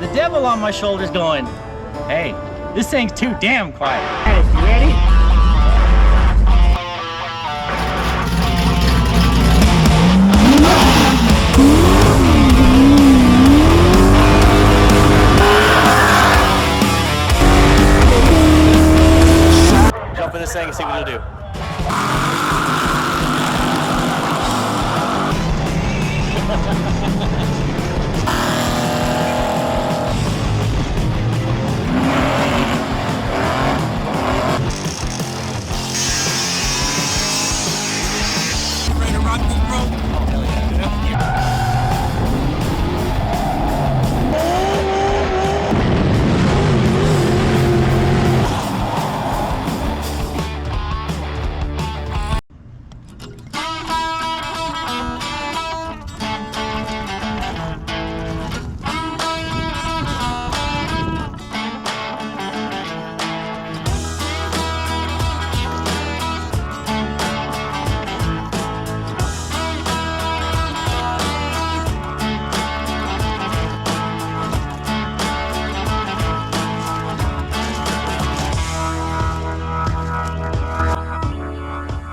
the devil on my shoulders going, hey, this thing's too damn quiet. Hey, you ready? Jump in this thing and see what it'll do. Ready to rock this, bro? Oh, hell yeah.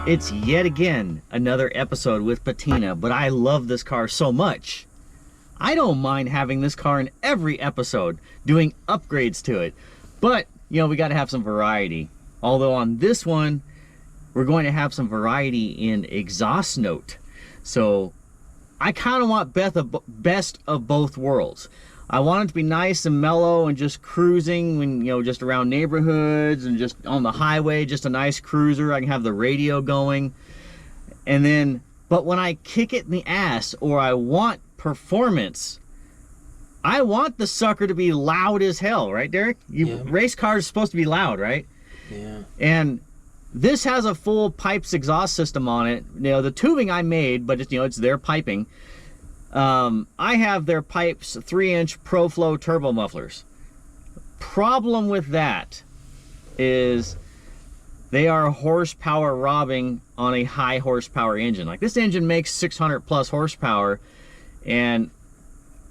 It's yet again another episode with Patina, but I love this car so much. I don't mind having this car in every episode, doing upgrades to it. But, you know, we got to have some variety. Although on this one, we're going to have some variety in exhaust note. So I kind of want best of both worlds. I want it to be nice and mellow and just cruising when, you know, just around neighborhoods and just on the highway, just a nice cruiser. I can have the radio going. And then, but when I kick it in the ass or I want performance, I want the sucker to be loud as hell, right, Derek? Race cars are supposed to be loud, right? Yeah. And this has a full pipes exhaust system on it. You know, the tubing I made, but it's, you know, it's their piping. I have their pipes 3-inch ProFlow turbo mufflers. Problem with that is they are horsepower robbing on a high horsepower engine. Like this engine makes 600 plus horsepower, and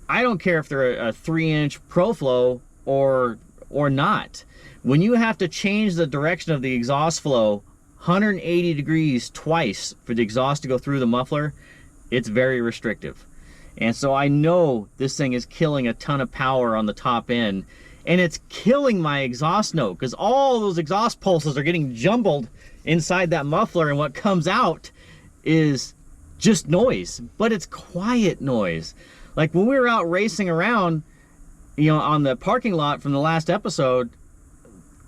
I don't care if they're a 3-inch ProFlow or not. When you have to change the direction of the exhaust flow 180 degrees twice for the exhaust to go through the muffler, it's very restrictive. And so I know this thing is killing a ton of power on the top end, and it's killing my exhaust note because all those exhaust pulses are getting jumbled inside that muffler, and what comes out is just noise, but it's quiet noise. Like when we were out racing around, you know, on the parking lot from the last episode,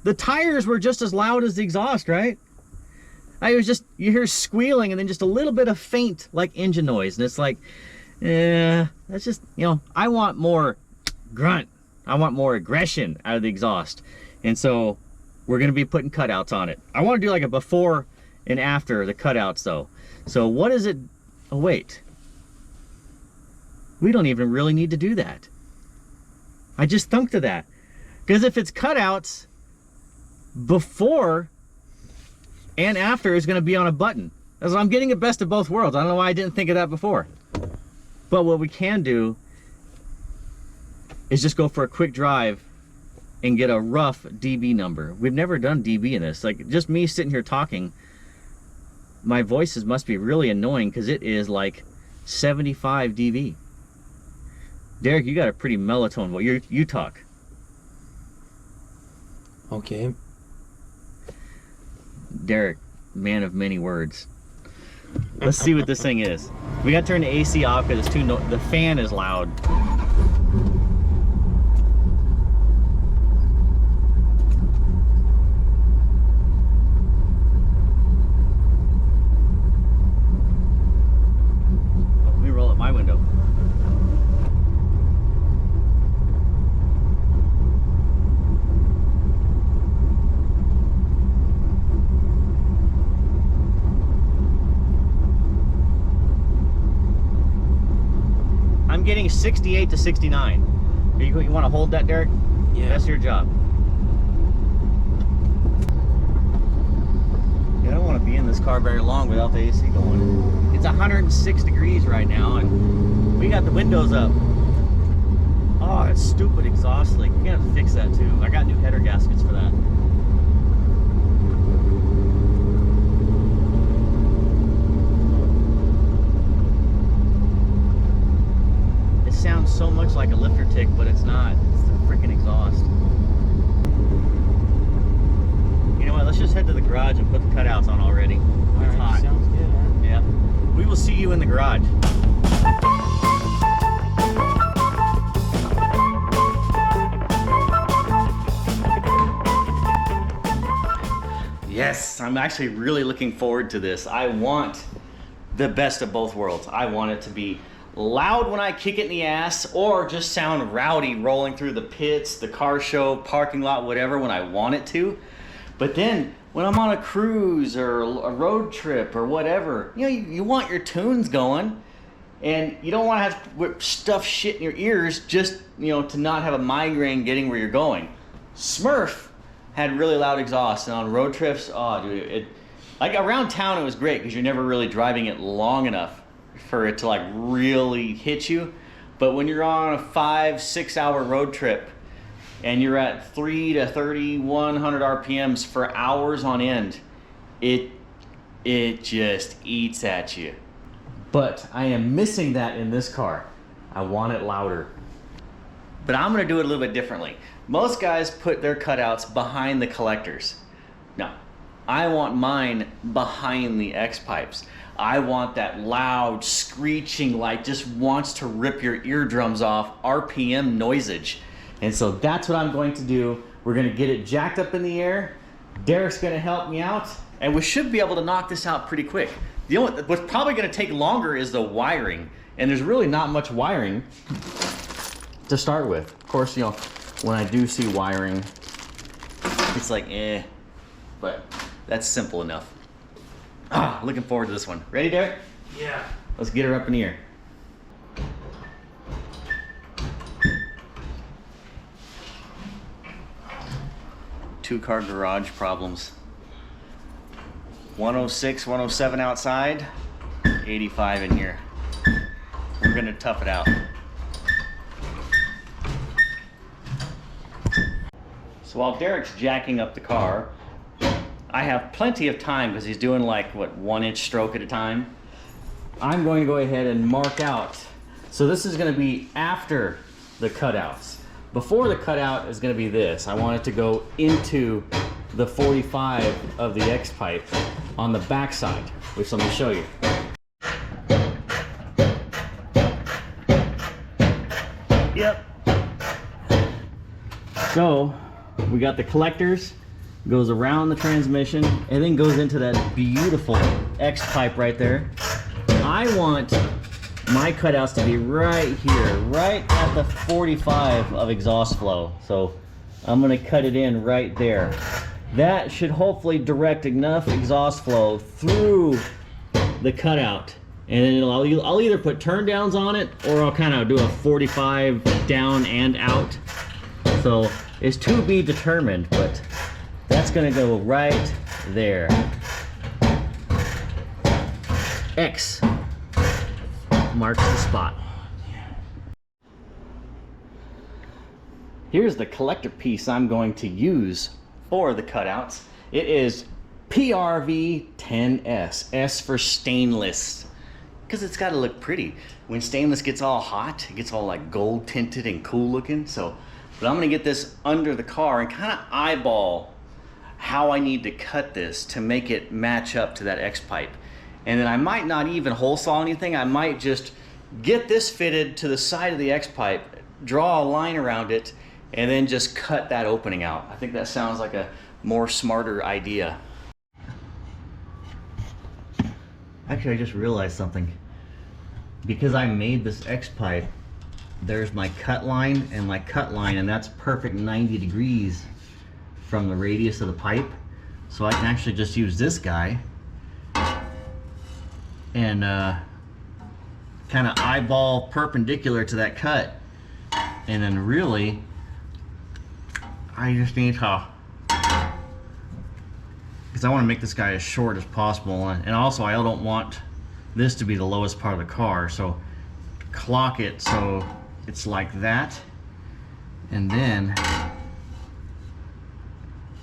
the tires were just as loud as the exhaust, right? I was just, you hear squealing and then just a little bit of faint like engine noise, and it's like, yeah, that's just, you know, I want more grunt. I want more aggression out of the exhaust. And so we're going to be putting cutouts on it. I want to do like a before and after the cutouts though. So what is it? Oh, wait. We don't even really need to do that. I just thunked of that. Because if it's cutouts, before and after is going to be on a button. So I'm getting the best of both worlds. I don't know why I didn't think of that before. But what we can do is just go for a quick drive and get a rough dB number. We've never done dB in this. Like just me sitting here talking, my voices must be really annoying because it is like 75 dB. Derek, you got a pretty mellow tone. Well, you talk. Okay. Derek, man of many words. Let's see what this thing is. We got to turn the AC off because it's the fan is loud. Let me roll up my window. I'm getting 68 to 69. You want to hold that, Derek? Yeah. That's your job. Yeah, I don't want to be in this car very long without the AC going. It's 106 degrees right now, and we got the windows up. Oh, it's stupid exhaust leak. We have to fix that too. I got new header gaskets for that. It sounds so much like a lifter tick, but it's not. It's the freaking exhaust. You know what? Let's just head to the garage and put the cutouts on already. It's hot. Sounds good, man. Yeah. We will see you in the garage. Yes, I'm actually really looking forward to this. I want the best of both worlds. I want it to be loud when I kick it in the ass, or just sound rowdy rolling through the pits, the car show, parking lot, whatever, when I want it to. But then when I'm on a cruise or a road trip or whatever, you know, you want your tunes going, and you don't want to have stuff shit in your ears just, you know, to not have a migraine getting where you're going. Smurf had really loud exhaust, and on road trips, oh dude, like around town it was great because you're never really driving it long enough for it to like really hit you. But when you're on a 5-6 hour road trip and you're at 3 to 3,100 RPMs for hours on end, it just eats at you. But I am missing that in this car. I want it louder. But I'm gonna do it a little bit differently. Most guys put their cutouts behind the collectors. No, I want mine behind the X pipes. I want that loud, screeching, like just wants to rip your eardrums off RPM noisage. And so that's what I'm going to do. We're gonna get it jacked up in the air. Derek's gonna help me out, and we should be able to knock this out pretty quick. What's probably gonna take longer is the wiring, and there's really not much wiring to start with. Of course, you know, when I do see wiring, it's like, but that's simple enough. Looking forward to this one. Ready, Derek? Yeah. Let's get her up in the air. Two-car garage problems. 106, 107 outside, 85 in here. We're gonna tough it out. So while Derek's jacking up the car, I have plenty of time because he's doing like, what, 1-inch stroke at a time. I'm going to go ahead and mark out. So this is going to be after the cutouts. Before the cutout is going to be this. I want it to go into the 45 of the X pipe on the back side, which let me show you. Yep. So we got the collectors, goes around the transmission, and then goes into that beautiful X pipe right there. I want my cutouts to be right here, right at the 45 of exhaust flow. So I'm gonna cut it in right there. That should hopefully direct enough exhaust flow through the cutout. And then I'll either put turn downs on it, or I'll kind of do a 45 down and out. So it's to be determined, but that's gonna go right there. X marks the spot. Here's the collector piece I'm going to use for the cutouts. It is PRV10S, S for stainless, because it's got to look pretty. When stainless gets all hot, it gets all like gold tinted and cool looking. So, but I'm gonna get this under the car and kind of eyeball how I need to cut this to make it match up to that X pipe. And then I might not even hole saw anything. I might just get this fitted to the side of the X pipe, draw a line around it, and then just cut that opening out. I think that sounds like a more smarter idea. Actually, I just realized something. Because I made this X pipe, there's my cut line and my cut line, and that's perfect 90 degrees from the radius of the pipe. So I can actually just use this guy and kind of eyeball perpendicular to that cut. And then really, I just need to, because I want to make this guy as short as possible, and also I don't want this to be the lowest part of the car, so clock it so it's like that, And then,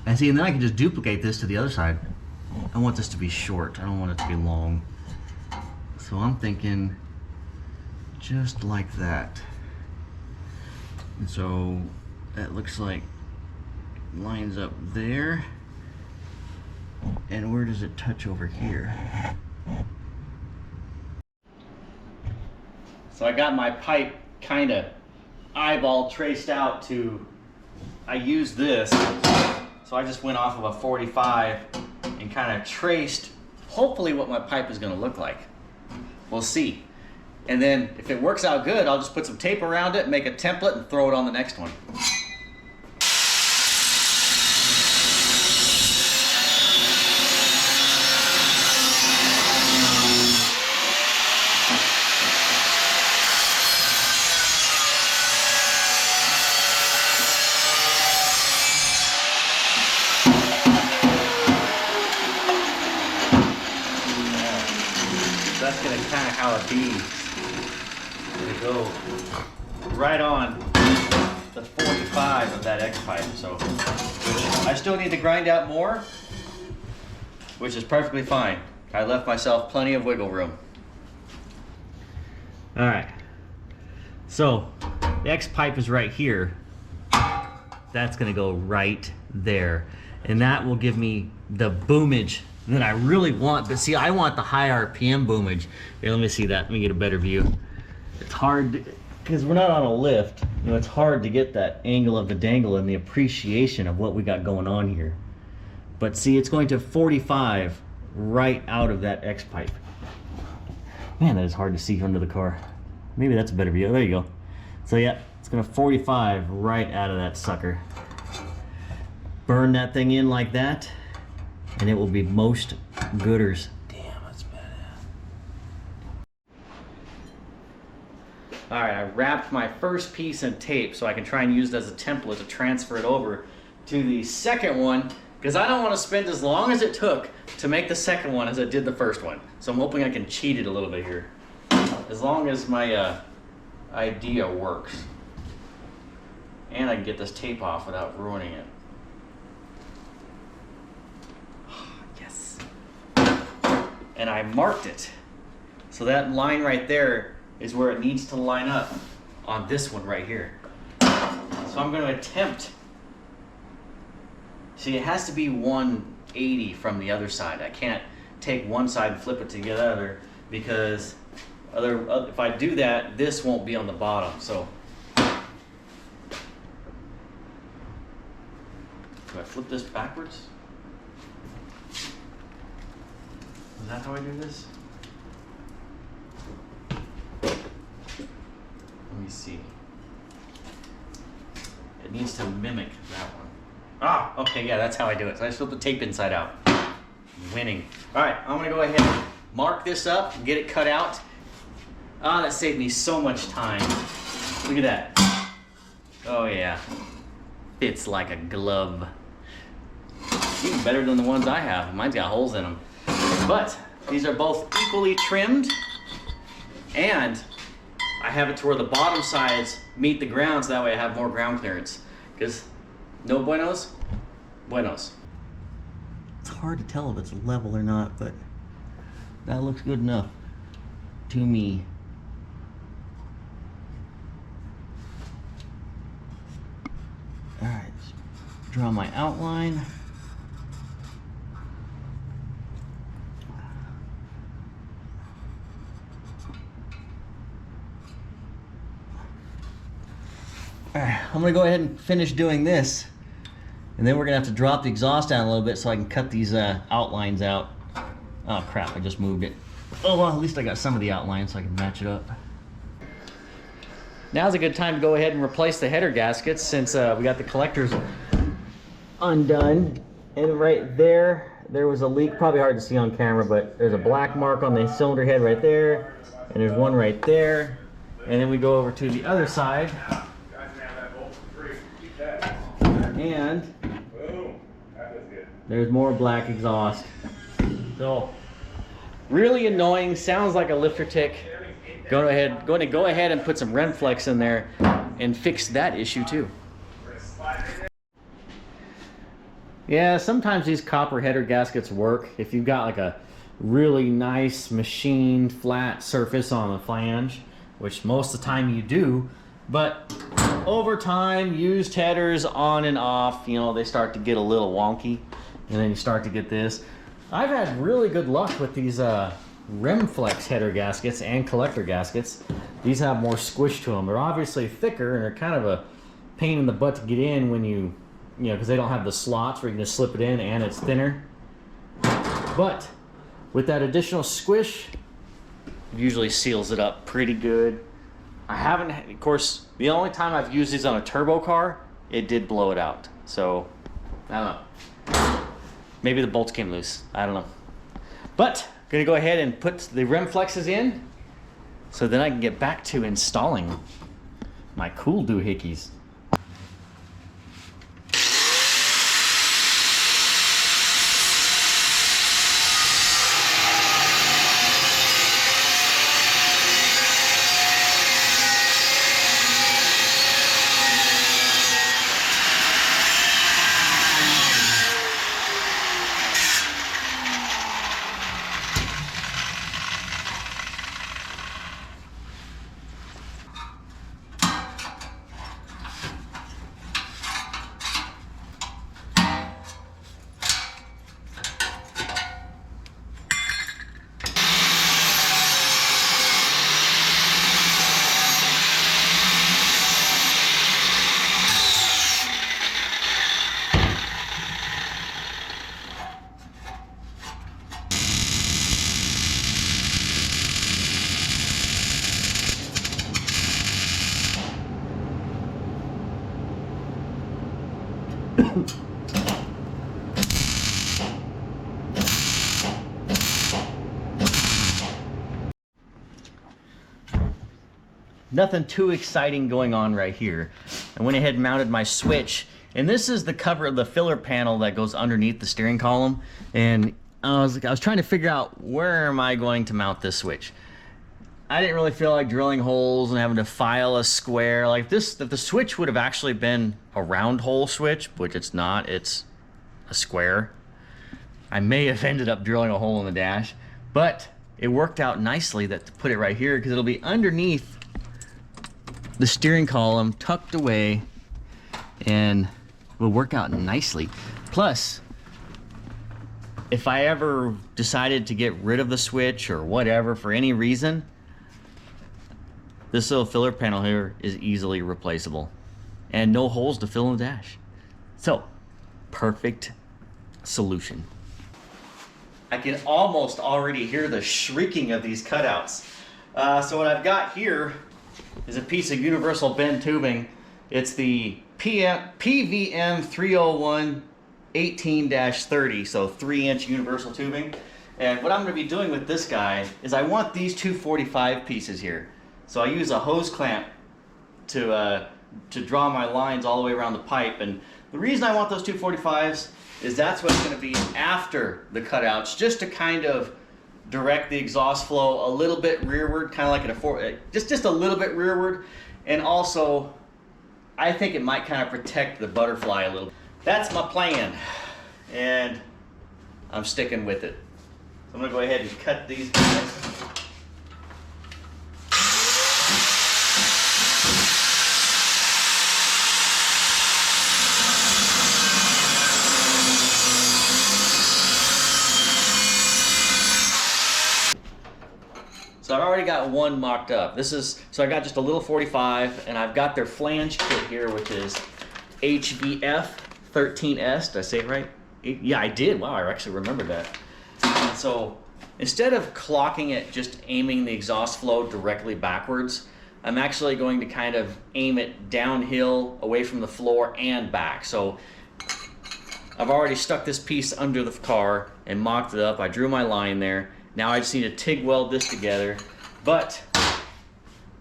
and see, and then I can just duplicate this to the other side. I want this to be short. I don't want it to be long. So I'm thinking just like that. And so that looks like lines up there. And where does it touch over here? So I got my pipe kind of eyeball traced out to, I used this, so I just went off of a 45 and kind of traced hopefully what my pipe is going to look like. We'll see. And then if it works out good, I'll just put some tape around it, make a template, and throw it on the next one. That's gonna kind of how it be. To go right on the 45 of that X pipe. So, which I still need to grind out more, which is perfectly fine. I left myself plenty of wiggle room. All right. So the X pipe is right here. That's gonna go right there, and that will give me the boomage that I really want. But see, I want the high RPM boomage. Here, let me see that. Let me get a better view. It's hard because we're not on a lift. You know, it's hard to get that angle of the dangle and the appreciation of what we got going on here. But see, it's going to 45 right out of that X pipe. Man, that is hard to see under the car. Maybe that's a better view. There you go. So yeah, it's gonna 45 right out of that sucker. Burn that thing in like that, and it will be most gooders. Damn, that's badass. All right, I wrapped my first piece in tape so I can try and use it as a template to transfer it over to the second one, because I don't want to spend as long as it took to make the second one as I did the first one. So I'm hoping I can cheat it a little bit here, as long as my idea works. And I can get this tape off without ruining it. Yes. And I marked it. So that line right there is where it needs to line up on this one right here. So I'm going to attempt. See, it has to be 180 from the other side. I can't take one side and flip it to the other, because if I do that, this won't be on the bottom. So do I flip this backwards? Is that how I do this? Let me see. It needs to mimic that one. Ah, okay, yeah, that's how I do it. So I just flip the tape inside out. Winning. All right, I'm gonna go ahead and mark this up and get it cut out. Ah, that saved me so much time. Look at that. Oh yeah, fits like a glove. Even better than the ones I have. Mine's got holes in them. But these are both equally trimmed, and I have it to where the bottom sides meet the ground, so that way I have more ground clearance. Because no buenos, buenos. It's hard to tell if it's level or not, but that looks good enough to me. All right, draw my outline. All right, I'm gonna go ahead and finish doing this, and then we're gonna have to drop the exhaust down a little bit so I can cut these outlines out. Oh crap, I just moved it. Oh well, at least I got some of the outlines so I can match it up. Now's a good time to go ahead and replace the header gaskets, since we got the collectors undone. And right there was a leak, probably hard to see on camera, but there's a black mark on the cylinder head right there, and there's one right there. And then we go over to the other side. And there's more black exhaust. So really annoying, sounds like a lifter tick. Going to go ahead and put some Renflex in there and fix that issue too. Yeah, sometimes these copper header gaskets work if you've got like a really nice machined flat surface on the flange, which most of the time you do. But over time, used headers on and off, you know, they start to get a little wonky, and then you start to get this. I've had really good luck with these Rimflex header gaskets and collector gaskets. These have more squish to them. They're obviously thicker, and they're kind of a pain in the butt to get in when you know, because they don't have the slots where you can just slip it in, and it's thinner. But with that additional squish, it usually seals it up pretty good. I haven't, of course, the only time I've used these on a turbo car, it did blow it out. So, I don't know. Maybe the bolts came loose. I don't know. But, I'm gonna go ahead and put the rim flexes in, so then I can get back to installing my cool doohickeys. Nothing too exciting going on right here. I went ahead and mounted my switch, and this is the cover of the filler panel that goes underneath the steering column. And I was trying to figure out, where am I going to mount this switch? I didn't really feel like drilling holes and having to file a square like this. If the switch would have actually been a round hole switch, which it's not, it's a square, I may have ended up drilling a hole in the dash. But it worked out nicely that to put it right here, because it'll be underneath the steering column, tucked away, and will work out nicely. Plus, if I ever decided to get rid of the switch or whatever for any reason, this little filler panel here is easily replaceable, and no holes to fill in the dash. So, perfect solution. I can almost already hear the shrieking of these cutouts. So what I've got here is a piece of universal bend tubing. It's the PVM 301 18-30, so 3-inch universal tubing. And what I'm going to be doing with this guy is I want these 245 pieces here. So I use a hose clamp to draw my lines all the way around the pipe. And the reason I want those 245s is that's what's going to be after the cutouts, just to kind of direct the exhaust flow a little bit rearward, kind of like just a little bit rearward. And also, I think it might kind of protect the butterfly a little. That's my plan, and I'm sticking with it. So I'm going to go ahead and cut these guys. So I've already got one mocked up. So I got just a little 45, and I've got their flange kit here, which is HVF 13S. Did I say it right? Yeah, I did. Wow, I actually remembered that. And so instead of clocking it, just aiming the exhaust flow directly backwards, I'm actually going to kind of aim it downhill, away from the floor and back. So I've already stuck this piece under the car and mocked it up. I drew my line there. Now I just need to TIG weld this together, but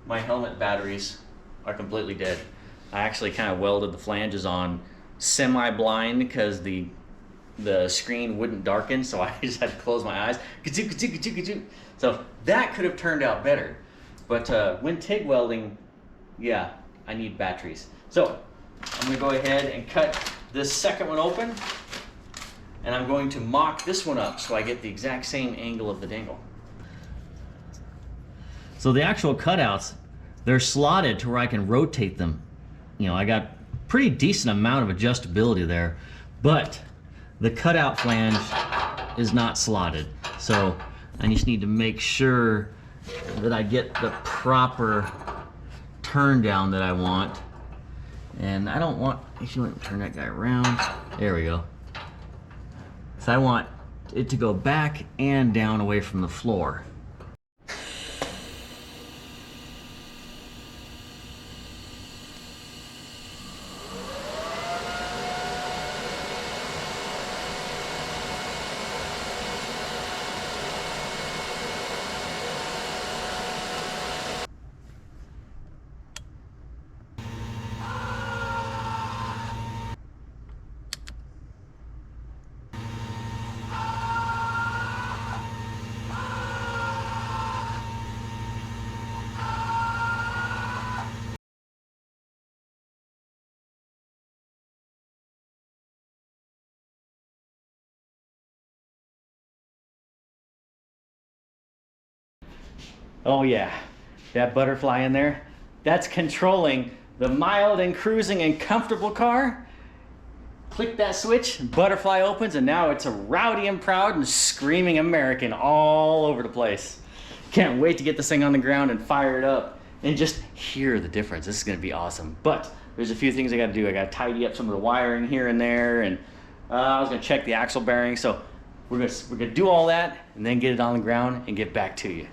my helmet batteries are completely dead. I actually kind of welded the flanges on semi-blind because the screen wouldn't darken, so I just had to close my eyes. So that could have turned out better. But when TIG welding, yeah, I need batteries. So I'm gonna go ahead and cut this second one open. and I'm going to mock this one up so I get the exact same angle of the dangle. So the actual cutouts, they're slotted to where I can rotate them. You know, I got pretty decent amount of adjustability there, but the cutout flange is not slotted. So I just need to make sure that I get the proper turn down that I want. And I don't want, actually let me turn that guy around. There we go. So I want it to go back and down away from the floor. Oh yeah, that butterfly in there, that's controlling the mild and cruising and comfortable car. Click that switch, butterfly opens, and now it's a rowdy and proud and screaming American all over the place. Can't wait to get this thing on the ground and fire it up and just hear the difference. This is gonna be awesome. But there's a few things I gotta do. I gotta tidy up some of the wiring here and there, and I was gonna check the axle bearing. So we're gonna do all that and then get it on the ground and get back to you.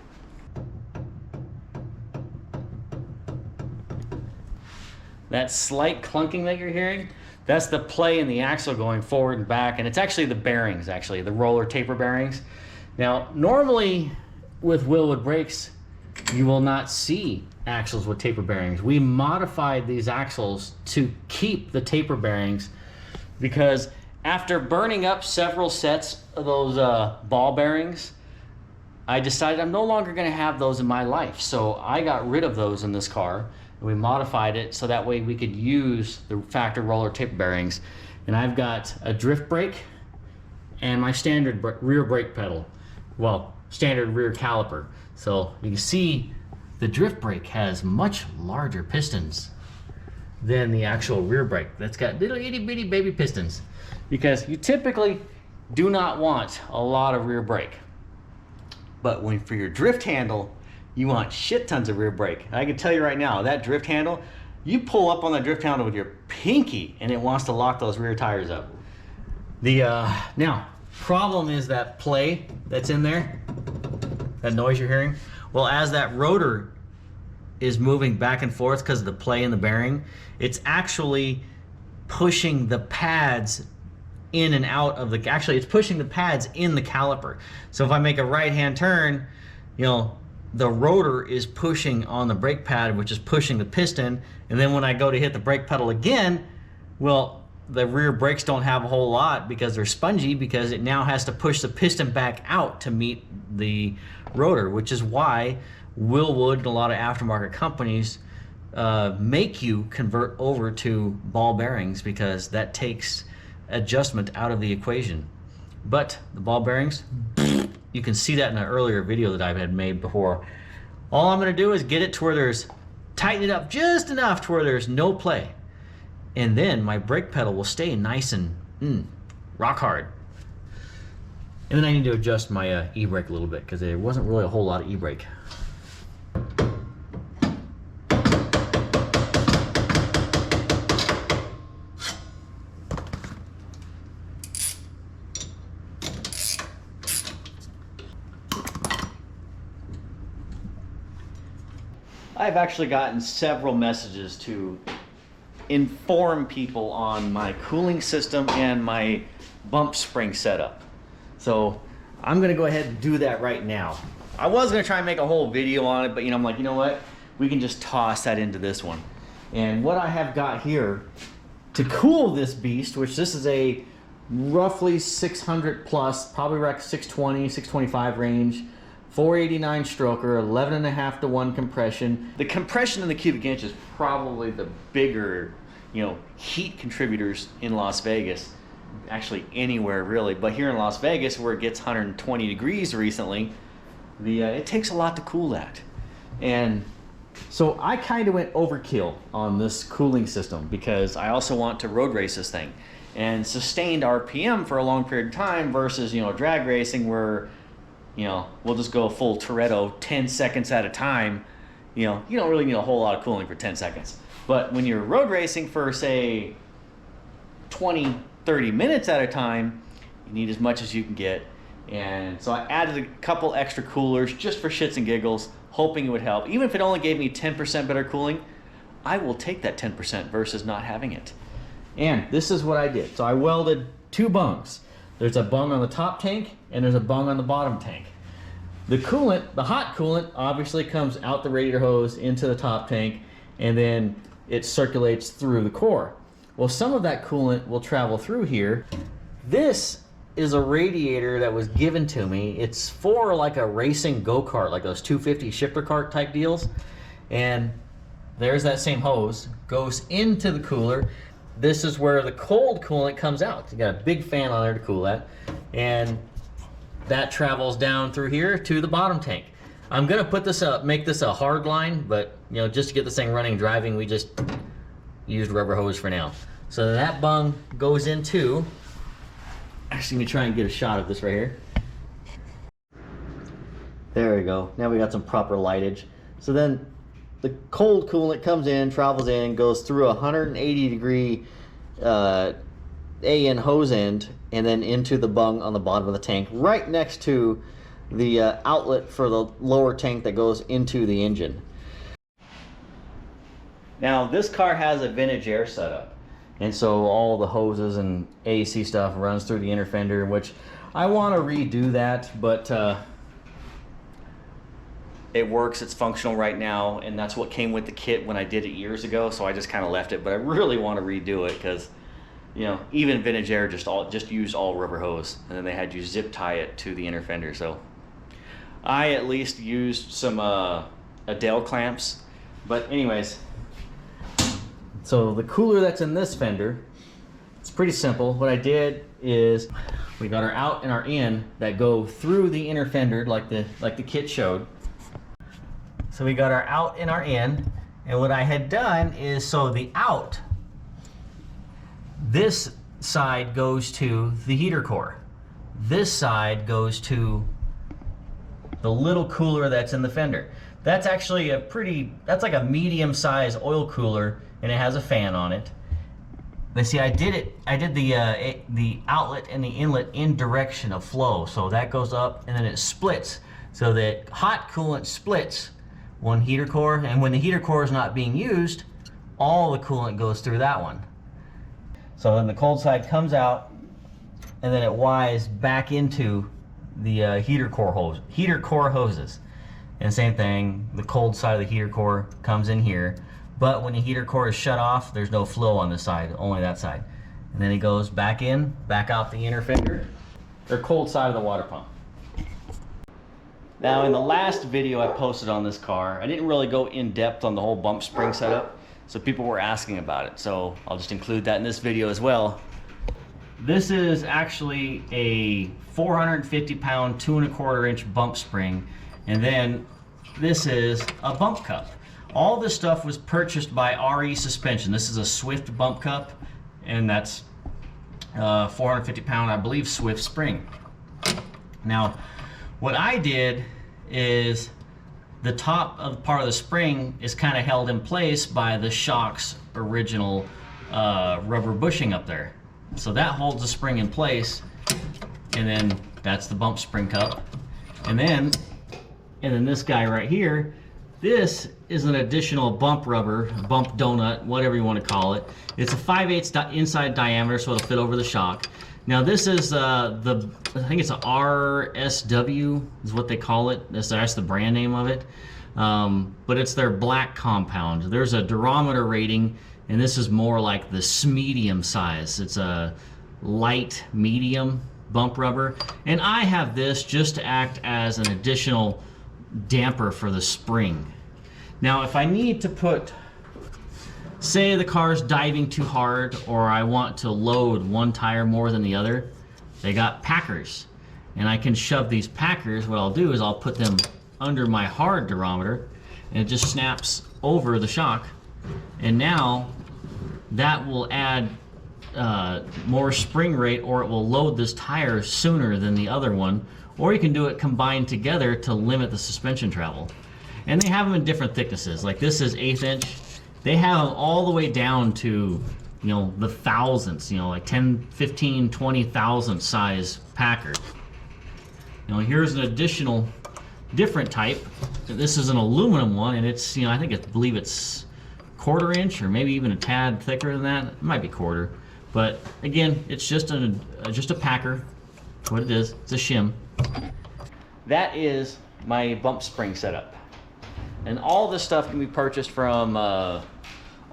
That slight clunking that you're hearing, that's the play in the axle going forward and back, and it's actually the bearings, actually, the roller taper bearings. Now, normally with Willwood brakes, you will not see axles with taper bearings. We modified these axles to keep the taper bearings because after burning up several sets of those ball bearings, I decided I'm no longer gonna have those in my life. So I got rid of those in this car. We modified it so that way we could use the factor roller taper bearings. And I've got a drift brake and my standard rear brake pedal. Well, standard rear caliper. So you can see the drift brake has much larger pistons than the actual rear brake. That's got little itty bitty baby pistons because you typically do not want a lot of rear brake. But when for your drift handle, you want shit tons of rear brake. I can tell you right now, that drift handle, you pull up on that drift handle with your pinky and it wants to lock those rear tires up. The now, problem is that play that's in there, that noise you're hearing. Well, as that rotor is moving back and forth because of the play in the bearing, it's actually pushing the pads in and out of the, actually it's pushing the pads in the caliper. So if I make a right-hand turn, you know, the rotor is pushing on the brake pad, which is pushing the piston, and then when I go to hit the brake pedal again, well, the rear brakes don't have a whole lot because they're spongy, because it now has to push the piston back out to meet the rotor, which is why Willwood and a lot of aftermarket companies make you convert over to ball bearings, because that takes adjustment out of the equation. But the ball bearings, you can see that in an earlier video that I've had made before. All I'm going to do is get it to where there's, tighten it up just enough to where there's no play. And then my brake pedal will stay nice and rock hard. And then I need to adjust my e-brake a little bit, because there wasn't really a whole lot of e-brake. I've actually gotten several messages to inform people on my cooling system and my bump spring setup. So I'm gonna go ahead and do that right now. I was gonna try and make a whole video on it, but I'm like, you know what? We can just toss that into this one. And what I have got here to cool this beast, which this is a roughly 600 plus, probably around 620, 625 range, 489 stroker, 11.5 to 1 compression. The compression in the cubic inch is probably the bigger, heat contributors in Las Vegas. actually anywhere really, but here in Las Vegas where it gets 120 degrees recently, it takes a lot to cool that. And so I kind of went overkill on this cooling system because I also want to road race this thing. And sustained RPM for a long period of time versus, you know, drag racing where, you know, we'll just go full Toretto 10 seconds at a time. You know, you don't really need a whole lot of cooling for 10 seconds. But when you're road racing for, say, 20, 30 minutes at a time, you need as much as you can get. And so I added a couple extra coolers just for shits and giggles, hoping it would help. Even if it only gave me 10% better cooling, I will take that 10% versus not having it. And this is what I did. So I welded two bungs. There's a bung on the top tank and there's a bung on the bottom tank. The coolant, the hot coolant, obviously comes out the radiator hose into the top tank and then it circulates through the core. Well, some of that coolant will travel through here. This is a radiator that was given to me. It's for like a racing go-kart, like those 250 shifter cart type deals. And there's that same hose, goes into the cooler. This is where the cold coolant comes out. You got a big fan on there to cool that. And that travels down through here to the bottom tank. I'm gonna put this up, make this a hard line, but you know, just to get this thing running, driving, we just used rubber hose for now. So that bung goes into, actually let me try and get a shot of this right here. There we go. Now we got some proper lightage. So then the cold coolant comes in, travels in, goes through a 180 degree AN hose end, and then into the bung on the bottom of the tank, right next to the outlet for the lower tank that goes into the engine. Now this car has a vintage air setup, and so all the hoses and AC stuff runs through the inner fender, which I want to redo that, but it works, it's functional right now, and that's what came with the kit when I did it years ago, so I just kind of left it. But I really want to redo it because, you know, even vintage air just used all rubber hose, and then they had you zip tie it to the inner fender. So I at least used some Adele clamps. But anyways, so the cooler that's in this fender, it's pretty simple. What I did is we got our out and our in that go through the inner fender like the kit showed. So we got our out and our in, and what I had done is, so the out, this side goes to the heater core. This side goes to the little cooler that's in the fender. That's actually that's like a medium size oil cooler, and it has a fan on it. But see, I did the outlet and the inlet in direction of flow. So that goes up and then it splits. So that hot coolant splits one heater core, and when the heater core is not being used, all the coolant goes through that one. So then the cold side comes out, and then it Y's back into the heater core hoses. And same thing, the cold side of the heater core comes in here, but when the heater core is shut off, there's no flow on this side, only that side. And then it goes back in, back out the inner fender, or cold side of the water pump. Now in the last video I posted on this car, I didn't really go in depth on the whole bump spring setup, so people were asking about it. So I'll just include that in this video as well. This is actually a 450 pound, 2 1/4 inch bump spring. And then this is a bump cup. All this stuff was purchased by RE Suspension. This is a Swift bump cup, and that's 450 pound, I believe, Swift spring. Now, what I did is the top of part of the spring is kind of held in place by the shock's original rubber bushing up there. So that holds the spring in place, and then that's the bump spring cup. And then this guy right here, this is an additional bump rubber, bump donut, whatever you want to call it. It's a 5/8 inside diameter, so it'll fit over the shock. Now this is I think it's a RSW is what they call it. That's the brand name of it. But it's their black compound. There's a durometer rating, and this is more like the medium size. It's a light medium bump rubber. And I have this just to act as an additional damper for the spring. Now if I need to put say the car's diving too hard, or I want to load one tire more than the other, they got packers. And I can shove these packers, what I'll do is I'll put them under my hard durometer, and it just snaps over the shock. And now that will add more spring rate, or it will load this tire sooner than the other one. Or you can do it combined together to limit the suspension travel. And they have them in different thicknesses. Like this is 1/8 inch. They have them all the way down to, you know, the thousandths, you know, like 10, 15, 20,000 size packer. You know, here's an additional different type. This is an aluminum one, and it's, you know, I believe it's 1/4 inch or maybe even a tad thicker than that. It might be 1/4. But again, it's just a packer. That's what it is. It's a shim. That is my bump spring setup. And all this stuff can be purchased from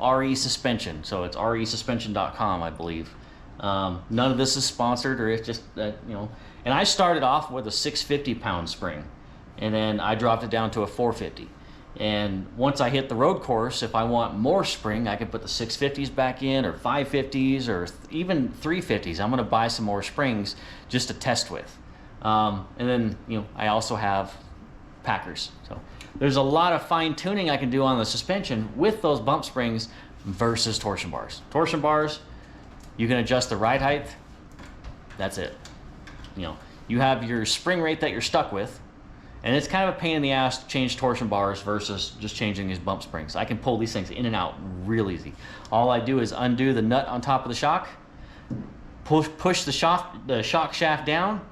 RE Suspension. So it's resuspension.com, I believe. None of this is sponsored, or it's just, you know. And I started off with a 650 pound spring, and then I dropped it down to a 450. And once I hit the road course, if I want more spring, I can put the 650s back in, or 550s, or even 350s. I'm gonna buy some more springs just to test with. And then, you know, I also have packers. So there's a lot of fine tuning I can do on the suspension with those bump springs versus torsion bars. Torsion bars, you can adjust the ride height. That's it. You know, you have your spring rate that you're stuck with, and it's kind of a pain in the ass to change torsion bars versus just changing these bump springs. I can pull these things in and out real easy. All I do is undo the nut on top of the shock, push the shock shaft down.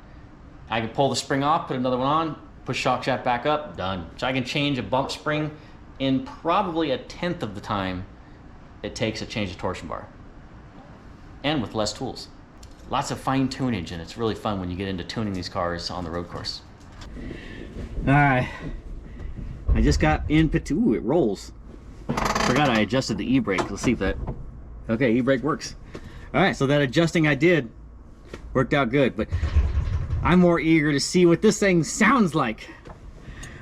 I can pull the spring off, put another one on, push shock shaft back up, done. So I can change a bump spring in probably 1/10 of the time it takes to change a torsion bar, and with less tools. Lots of fine tunage, and it's really fun when you get into tuning these cars on the road course. All right, I just got input. Ooh, it rolls. Forgot I adjusted the e-brake. Let's see if that, okay, e-brake works. All right, so that adjusting I did worked out good, but I'm more eager to see what this thing sounds like.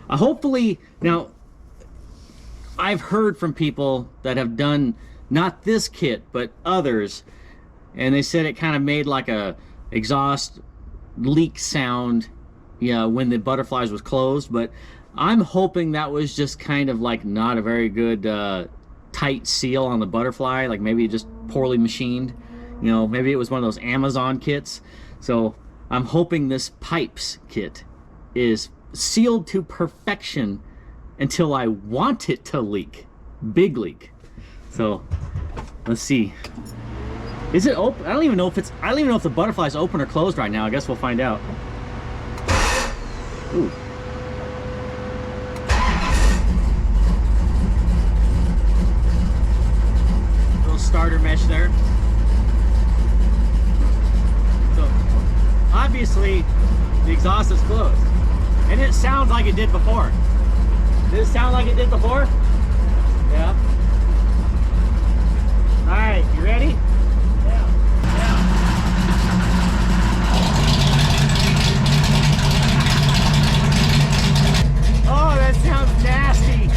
Hopefully, now, I've heard from people that have done not this kit, but others, and they said it kind of made like a exhaust leak sound, yeah, when the butterflies was closed. But I'm hoping that was just kind of like not a very good tight seal on the butterfly, like maybe just poorly machined. You know, maybe it was one of those Amazon kits. So I'm hoping this pipes kit is sealed to perfection until I want it to leak, big leak. So let's see. Is it open? I don't even know if the butterfly's open or closed right now. I guess we'll find out. Ooh. Little starter mesh there. So obviously the exhaust is closed, and it sounds like it did before. Does it sound like it did before? Yeah. All right, you ready? Oh, that sounds nasty.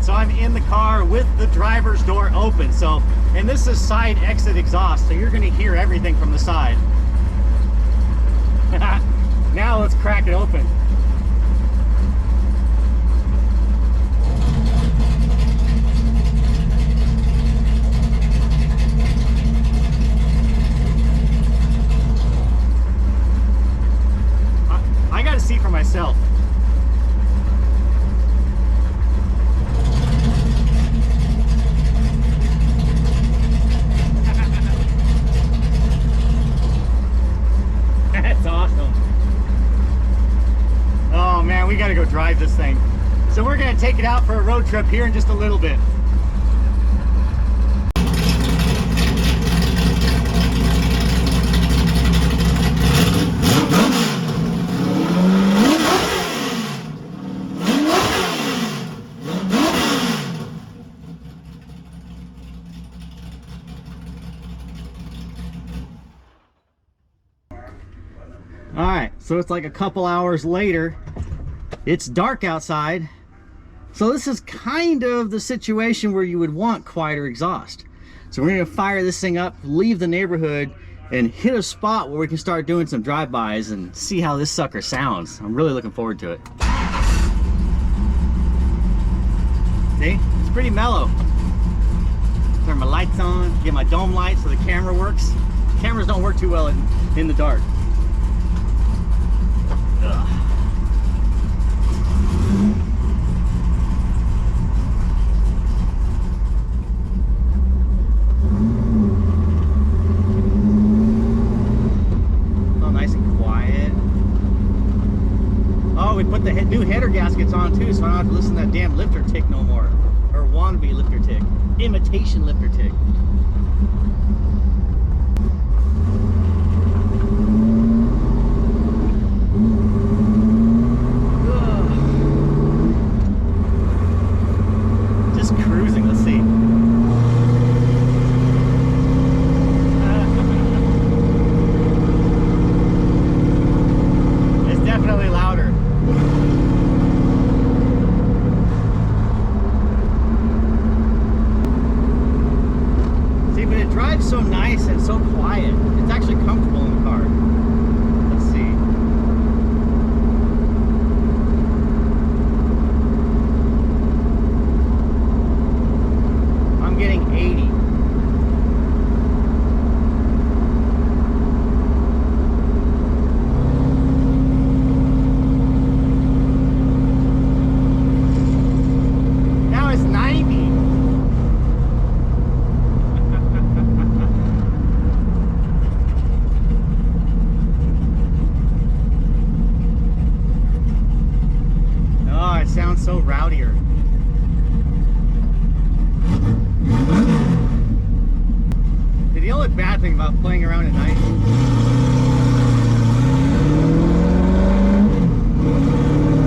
So I'm in the car with the driver's door open. So, and this is side exit exhaust, so you're gonna hear everything from the side. Now let's crack it open. drive this thing. So we're gonna take it out for a road trip here in just a little bit. All right, so it's like a couple hours later. It's dark outside. So this is kind of the situation where you would want quieter exhaust. So we're gonna fire this thing up, leave the neighborhood, and hit a spot where we can start doing some drive-bys and see how this sucker sounds. I'm really looking forward to it. See, it's pretty mellow. Turn my lights on, get my dome light so the camera works. Cameras don't work too well in the dark. Ugh. Oh, nice and quiet. Oh, we put the new header gaskets on too, so I don't have to listen to that damn lifter tick no more. Or wannabe lifter tick. Imitation lifter tick. Cruising, let's see. It's definitely louder. See, but it drives so nice and so quiet. It's actually comfortable in the car. Let's see. I'm getting 80. Now it's 90. Oh, it sounds so rowdier. The only bad thing about playing around at night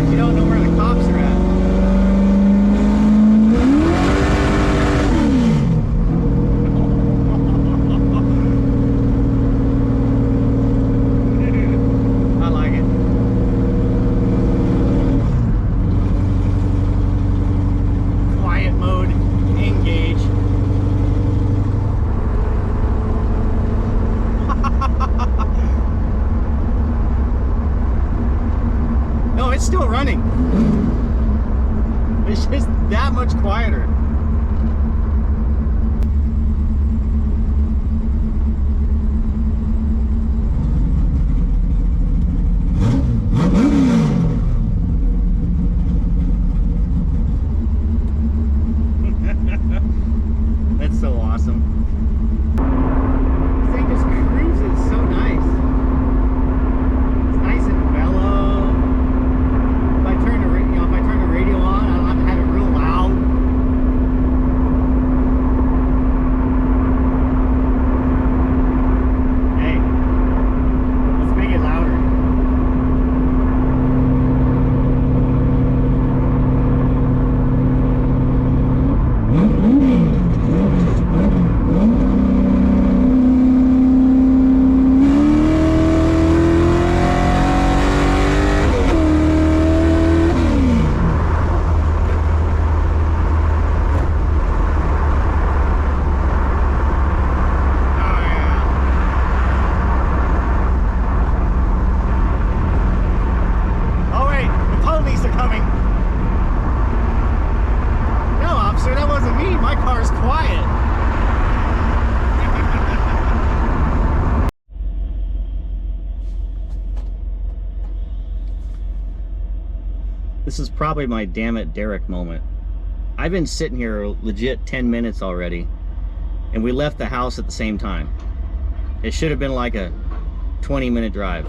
is you don't know where the cops are at. I like it. Quiet mode, engage. No, it's still running. It's just that much quieter. That's so awesome. This thing just cruises so nice. It's nice and mellow. If I turn the radio on, I don't have to have it real loud. Hey, let's make it louder. This is probably my damn it Derek moment. I've been sitting here legit 10 minutes already, and we left the house at the same time. It should have been like a 20-minute drive.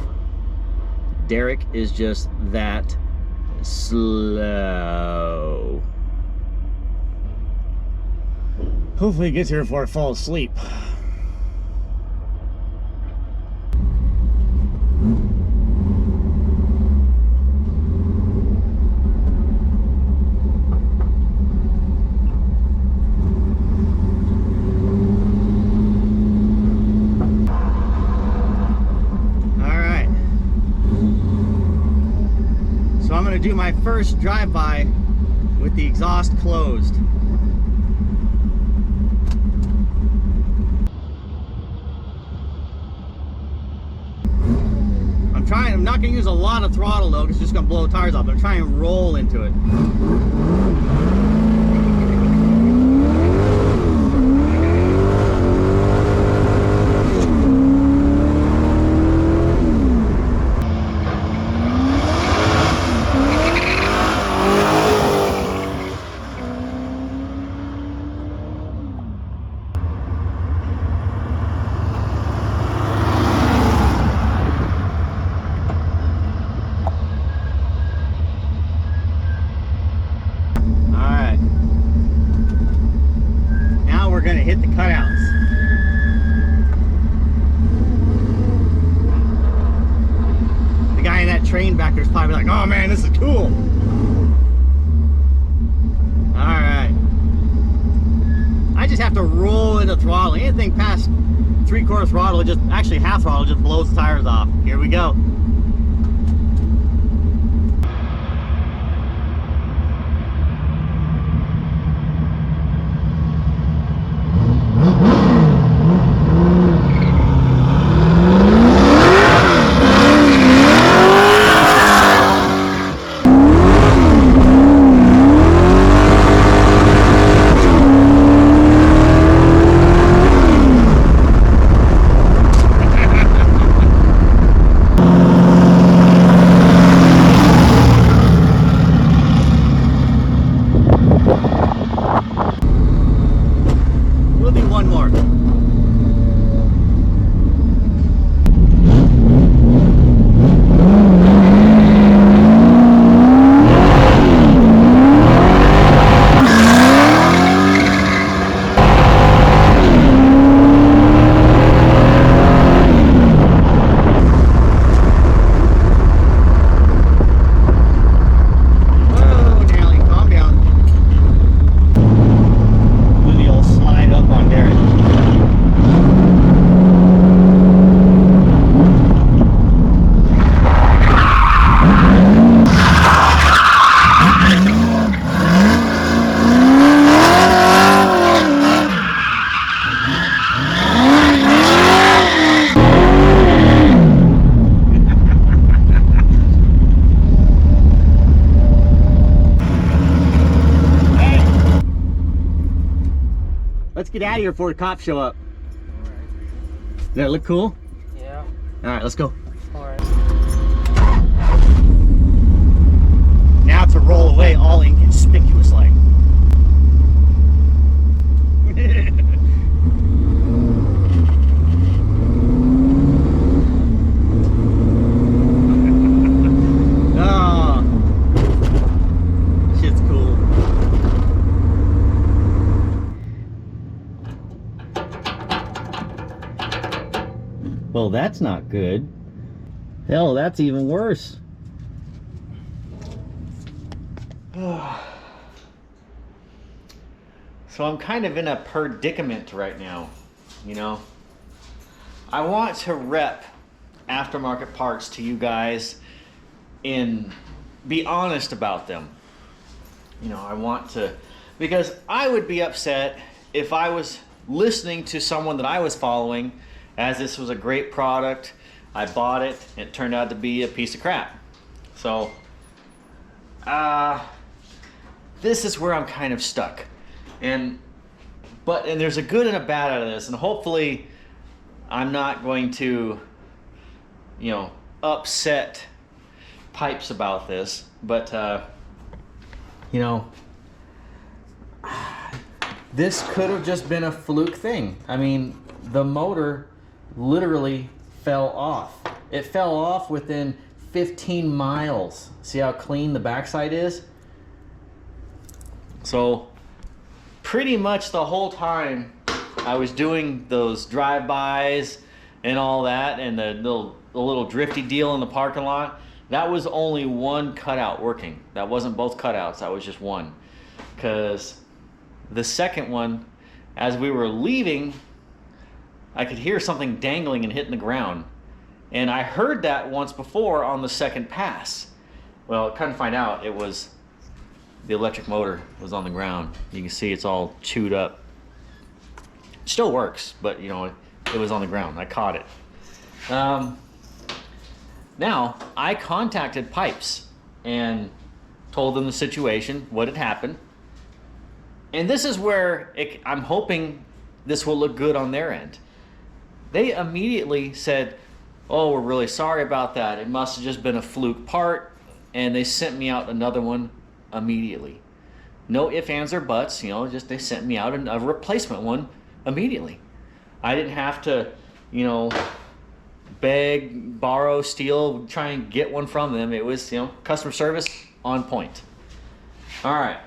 Derek is just that slow. Hopefully it gets here before I fall asleep. Do my first drive-by with the exhaust closed. I'm not gonna use a lot of throttle though, because it's just gonna blow the tires off. I'm trying to roll into it. Hit the cutouts. The guy in that train back there is probably like, oh man, this is cool. Alright. I just have to roll into throttle. Anything past 3/4 throttle, just actually half throttle, just blows the tires off. Here we go. Let's get out of here before the cops show up. Does that look cool? Yeah. All right, let's go. All right. Now to roll away all inconspicuous like. Oh, shit's cool. Well, that's not good. Hell, that's even worse. So I'm kind of in a predicament right now, you know. I want to rep aftermarket parts to you guys and be honest about them. You know, I want to, because I would be upset if I was listening to someone that I was following as this was a great product. I bought it, and it turned out to be a piece of crap. So, this is where I'm kind of stuck. And there's a good and a bad out of this, and hopefully I'm not going to, you know, upset Pipes about this, but you know, this could have just been a fluke thing. I mean, the motor literally fell off. It fell off within 15 miles. See how clean the backside is? So pretty much the whole time I was doing those drive-bys and all that, and the little drifty deal in the parking lot, that was only one cutout working. That wasn't both cutouts, that was just one. Because the second one, as we were leaving, I could hear something dangling and hitting the ground. And I heard that once before on the second pass. Well, come to find out, it was the electric motor was on the ground. You can see it's all chewed up. It still works, but you know, it was on the ground. I caught it. Now, I contacted Pipes and told them the situation, what had happened. And this is where I'm hoping this will look good on their end. They immediately said, oh, we're really sorry about that. It must have just been a fluke part. And they sent me out another one immediately. No ifs, ands, or buts, you know, just they sent me out a replacement one immediately. I didn't have to, you know, beg, borrow, steal, try and get one from them. It was, you know, customer service on point. All right.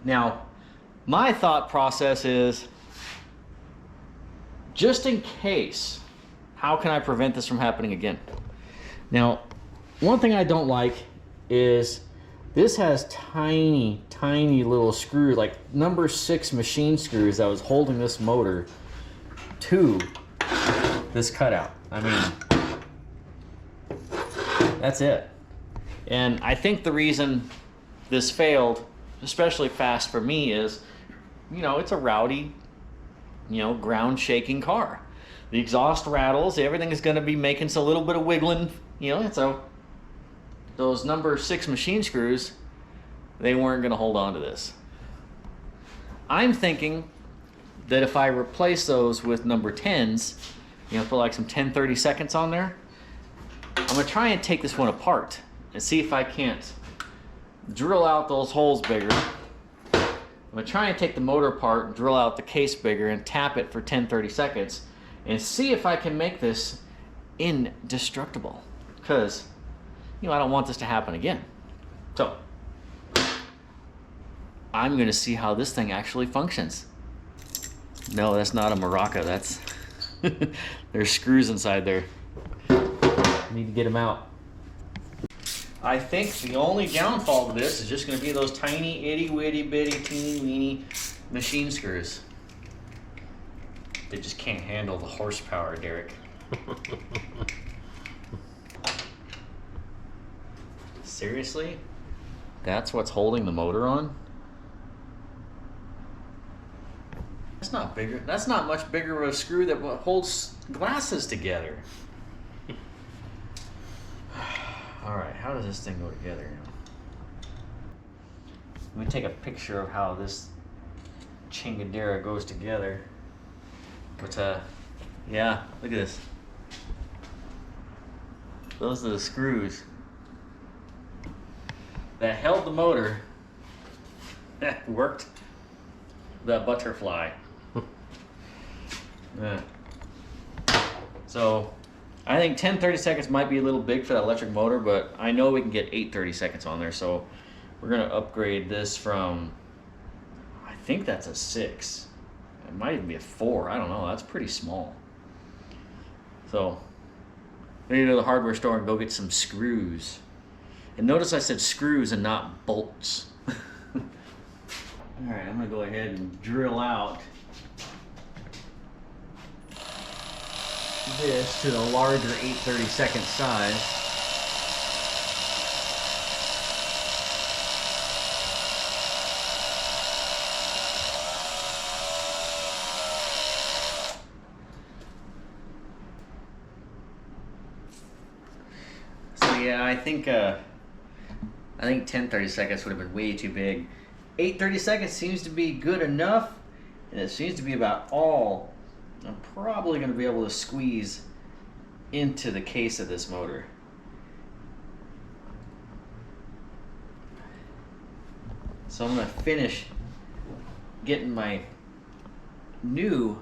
Now, my thought process is, just in case, how can I prevent this from happening again? Now, one thing I don't like is this has tiny, tiny little screws, like number 6 machine screws that was holding this motor to this cutout. I mean, that's it. And I think the reason this failed, especially fast for me, is, you know, it's a rowdy, you know, ground shaking car. The exhaust rattles, everything is going to be making a little bit of wiggling, you know, so those number 6 machine screws, they weren't going to hold on to this. I'm thinking that if I replace those with number 10s, you know, put like some 10-30 seconds on there, I'm going to try and take this one apart and see if I can't drill out those holes bigger. I'm going to try and take the motor apart, drill out the case bigger, and tap it for 10-30 seconds and see if I can make this indestructible. Because, you know, I don't want this to happen again. So, I'm going to see how this thing actually functions. No, that's not a maraca. That's there's screws inside there. I need to get them out. I think the only downfall to this is just going to be those tiny, itty, witty, bitty, teeny, weeny machine screws. They just can't handle the horsepower, Derek. Seriously? That's what's holding the motor on? That's not bigger. That's not much bigger of a screw that holds glasses together. All right, how does this thing go together now? Let me take a picture of how this chingadera goes together. But yeah, look at this. Those are the screws that held the motor. That worked the butterfly. Yeah. So I think 10-30 seconds might be a little big for that electric motor, but I know we can get 8-30 seconds on there. So we're gonna upgrade this from, I think that's a 6. It might even be a 4. I don't know. That's pretty small. So I need to go to the hardware store and go get some screws. And notice I said screws and not bolts. All right, I'm gonna go ahead and drill out this to the larger 8/32 size. So yeah, I think 10-30 would have been way too big. 8/32 seems to be good enough, and it seems to be about all I'm probably going to be able to squeeze into the case of this motor. So I'm going to finish getting my new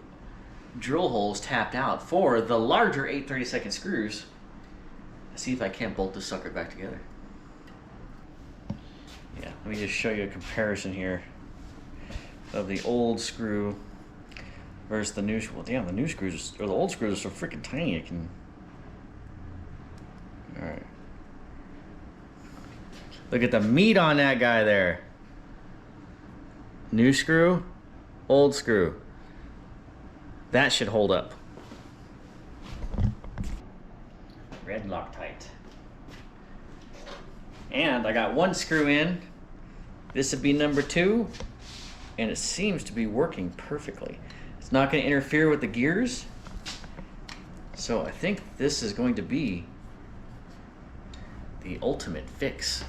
drill holes tapped out for the larger 8/32 screws, See if I can't bolt this sucker back together. Yeah, let me just show you a comparison here of the old screw versus the new. Well, damn, the new screws or the old screws are so freaking tiny. It can. All right. Look at the meat on that guy there. New screw, old screw. That should hold up. Red Loctite. And I got one screw in. This would be number 2. And it seems to be working perfectly. It's not going to interfere with the gears. So I think this is going to be the ultimate fix.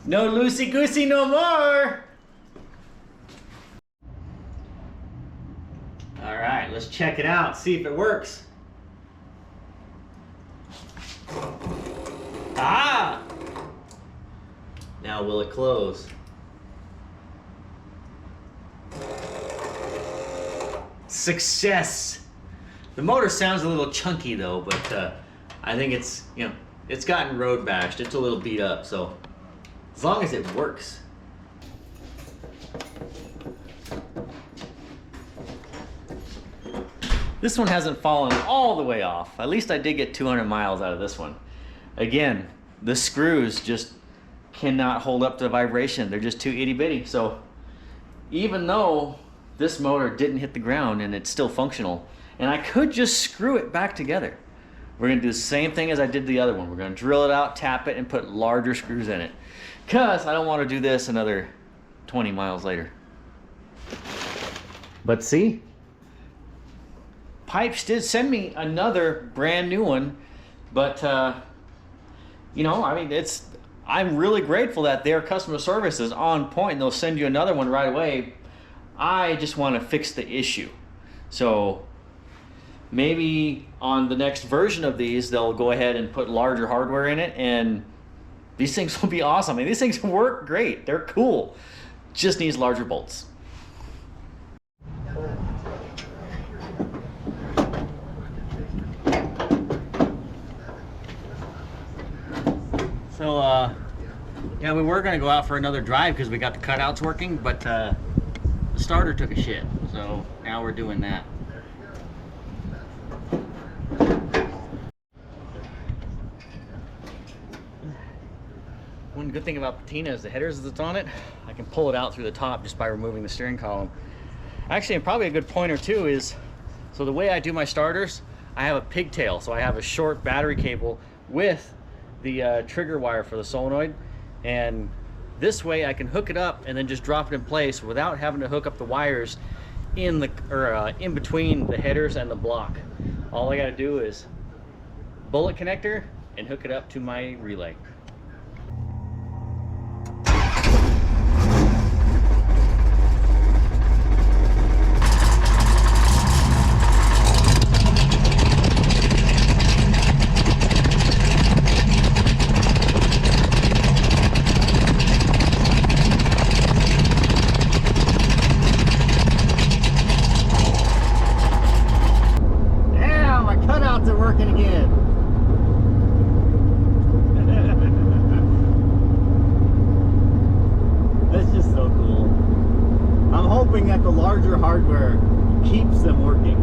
No loosey-goosey no more! Alright, let's check it out, see if it works. Ah! Now will it close? Success! The motor sounds a little chunky though, but I think it's, you know, it's gotten road bashed. It's a little beat up, so as long as it works. This one hasn't fallen all the way off. At least I did get 200 miles out of this one. Again, the screws just cannot hold up to the vibration. They're just too itty bitty. So even though this motor didn't hit the ground and it's still functional, and I could just screw it back together. We're gonna do the same thing as I did the other one. We're gonna drill it out, tap it, and put larger screws in it. Cause I don't wanna do this another 20 miles later. But see, Pipes did send me another brand new one, but you know, I mean, I'm really grateful that their customer service is on point and they'll send you another one right away. I just want to fix the issue. So maybe on the next version of these, they'll go ahead and put larger hardware in it and these things will be awesome. I mean, these things work great. They're cool. Just needs larger bolts. So, yeah, we were going to go out for another drive because we got the cutouts working, but the starter took a shit. So now we're doing that. One good thing about patina is the headers that's on it. I can pull it out through the top just by removing the steering column. Actually, and probably a good pointer too is, so the way I do my starters, I have a pigtail. So I have a short battery cable with the trigger wire for the solenoid, and this way I can hook it up and then just drop it in place without having to hook up the wires in the in between the headers and the block. All I got to do is bullet connector and hook it up to my relay. That the larger hardware keeps them working.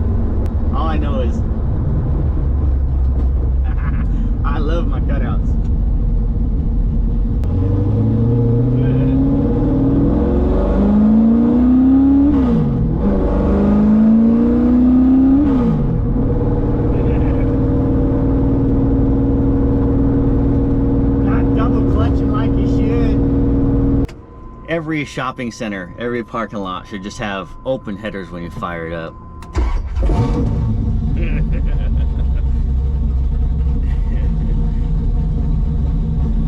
All I know is I love my cutouts. Not double clutching like you should. Every shopping center, every parking lot should just have open headers when you fire it up.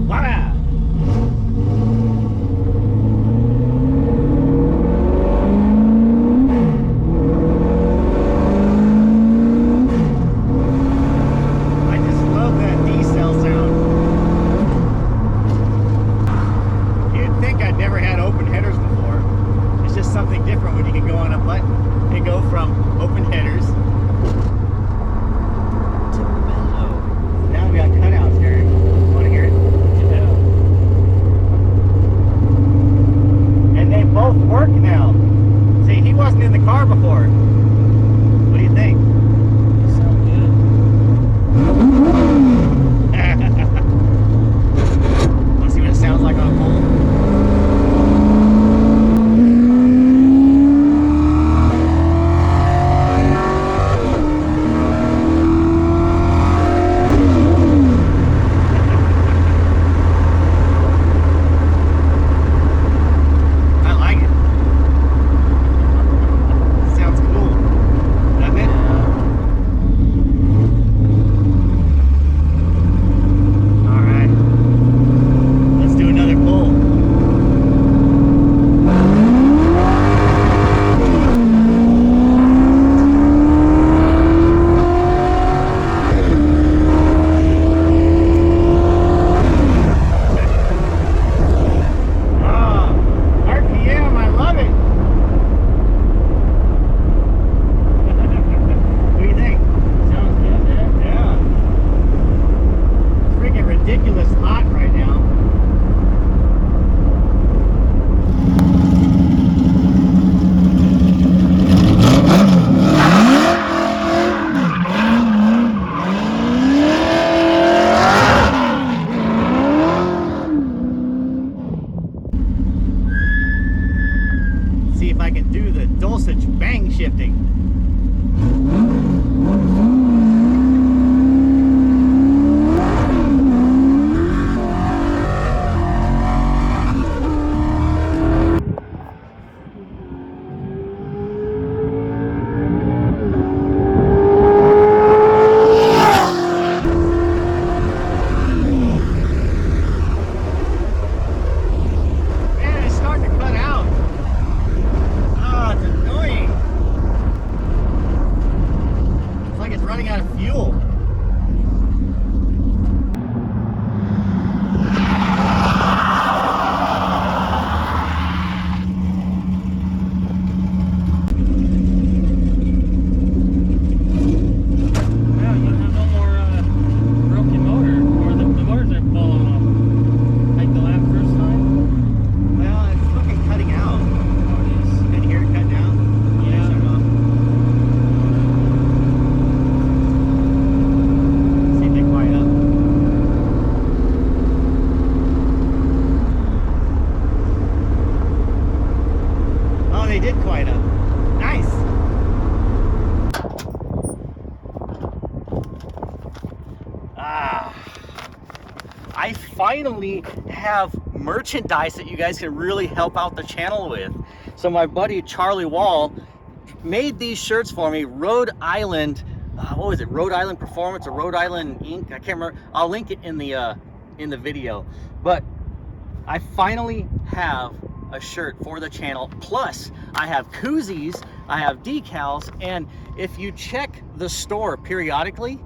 Voila! I just love that D-cell sound. You'd think I'd never had open headers before. It's just something different when you can go on a button and go from open headers ridiculous hot right now. See if I can do the Dulcich bang shifting. Man, it's starting to cut out. Ah, it's annoying. It's like it's running out of fuel. Well, you have no more broken motor, or the motors are falling off. Like the last first time? Well, it's fucking cutting out. Oh, it is. Can you hear it cut down? Yeah. Shut it off. See if they quiet up. Oh, they did quiet up. Nice. I finally have merchandise that you guys can really help out the channel with. So my buddy Charlie Wall made these shirts for me. Rhode Island, what was it? Rhode Island Performance or Rhode Island Ink? I can't remember. I'll link it in the video. But I finally have a shirt for the channel. Plus, I have koozies, I have decals, and if you check the store periodically,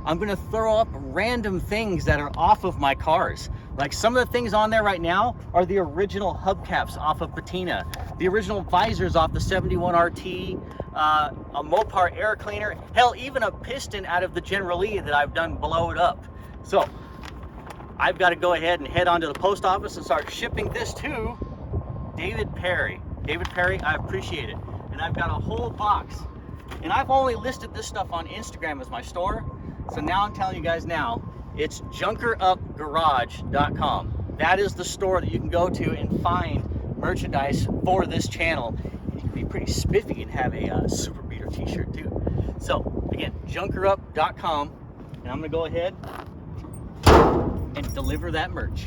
I'm gonna throw up random things that are off of my cars. Like some of the things on there right now are the original hubcaps off of Patina, the original visors off the 71 RT, a Mopar air cleaner, hell, even a piston out of the General Lee that I've done blow it up. So I've got to go ahead and head on to the post office and start shipping this to David Perry. David Perry, I appreciate it. And I've got a whole box. And I've only listed this stuff on Instagram as my store. So now I'm telling you guys now, it's junkerupgarage.com. That is the store that you can go to and find merchandise for this channel. And you can be pretty spiffy and have a Super Beater t-shirt too. So again, junkerup.com, and I'm gonna go ahead and deliver that merch.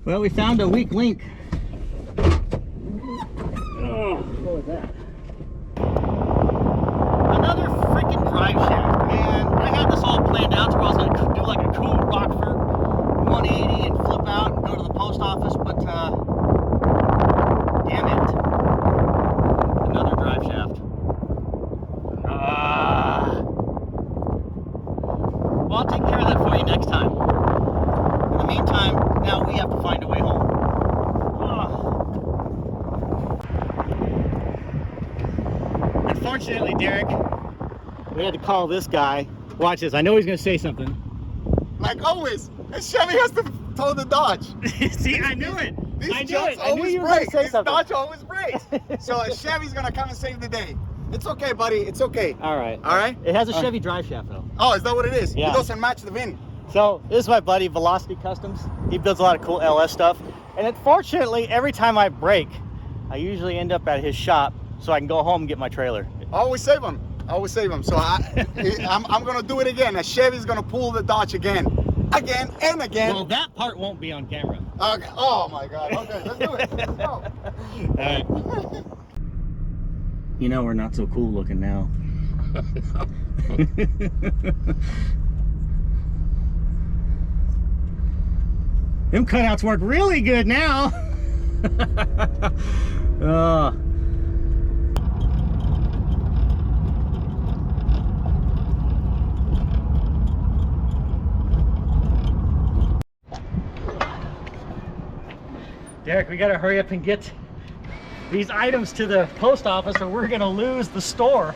Well, we found a weak link. Oh, what was that? Another freaking drive shaft, man. I had this all planned out to where I was going to do like a cool Rockford 180 and flip out and go to the post office, but damn it. Another drive shaft. Well, I'll take care of that for you next time. In the meantime, now we have to find a way home. Unfortunately, Derek, we had to call this guy. Watch this. I know he's going to say something. Like always, a Chevy has to tow the Dodge. See, I knew it. These Jets always break. This Dodge always breaks. So a Chevy's going to come and save the day. It's okay, buddy. It's okay. All right. All right? It has a Chevy drive shaft, though. Oh, is that what it is? Yeah. It doesn't match the VIN. So this is my buddy Velocity Customs. He builds a lot of cool LS stuff. And unfortunately, every time I break, I usually end up at his shop so I can go home and get my trailer. Always save them. Always save them. So I'm going to do it again. A Chevy's going to pull the Dodge again. Again and again. Well, that part won't be on camera. Okay. Oh, my God. Okay, let's do it. Let's go. All right. You know we're not so cool looking now. Them cutouts work really good now. uh. Derek, we gotta hurry up and get these items to the post office or we're gonna lose the store.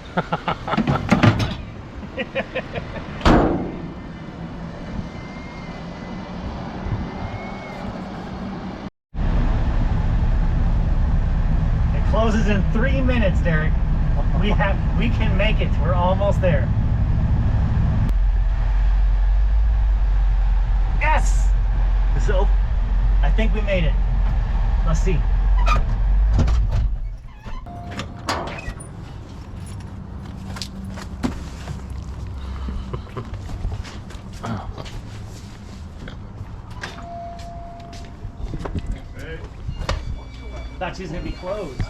It closes in 3 minutes, Derek. We can make it. We're almost there. Yes! So, I think we made it. Let's see. Thought she was gonna be closed.